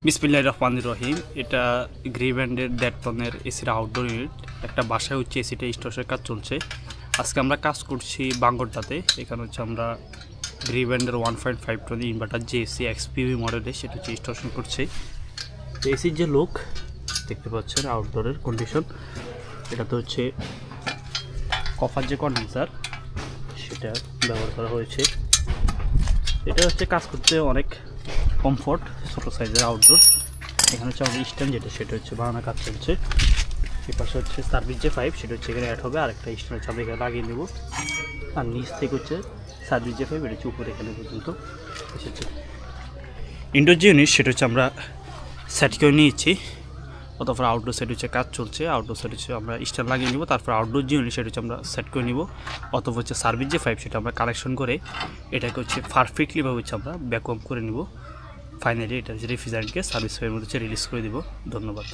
বিসমিল্লাহির রহমানির রহিম। এটা গ্রি ব্র্যান্ডের 1.5 টনের এসির আউটডোর ইউনিট। একটা বাসায় হচ্ছে এসিটা স্টোরের কাজ চলছে। আজকে আমরা কাজ করছি বাঙ্গরটাতে। এখানে হচ্ছে আমরা গ্রি ব্র্যান্ডের 1.5 টন ইনভার্টার যে এসি এক্সপিভি মডেলের সেটা হচ্ছে ইনস্টলেশন করছি। তো এসির যে লুক দেখতে পাচ্ছেন, আউটডোরের কন্ডিশন, এটাতে হচ্ছে কপার যে কন্ডেন্সার সেটা ব্যবহার করা হয়েছে। এটা হচ্ছে কাজ করতে অনেক কমফোর্ট, ছোটো সাইজের আউটডোর। এখানে হচ্ছে আমাদের স্ট্যান্ড যেটা সেটা হচ্ছে বানানো কাজ চলছে। এই পাশে হচ্ছে সার্ভিস যে পাইপ সেটা হচ্ছে এখানে অ্যাড হবে, আরেকটা স্ট্যান্ড হচ্ছে আমরা এখানে লাগিয়ে নেব। আর নিচ থেকে হচ্ছে সার্ভিস যে পাইপ এটা হচ্ছে উপরে এখানে পর্যন্ত এসেছে। ইনডোর যে ইউনিট সেটা হচ্ছে আমরা সেট করে নিয়েছি, অতঃপর আউটডোর সেট হচ্ছে কাজ চলছে। আউটডোর সেট হচ্ছে আমরা স্ট্যান্ড লাগিয়ে নিব, তারপর আউটডোর যে ইউনিট সেটা হচ্ছে আমরা সেট করে নিব। অথবা হচ্ছে সার্ভিস যে পাইপ সেটা আমরা কালেকশন করে এটাকে হচ্ছে পারফেক্টলিভাবে হচ্ছে আমরা ব্যাকআপ করে নিব। ফাইনালি এটা হচ্ছে রেফ্রিজারেন্টকে সার্ভিস পাইপের মধ্যে রিলিজ করে দিব। ধন্যবাদ।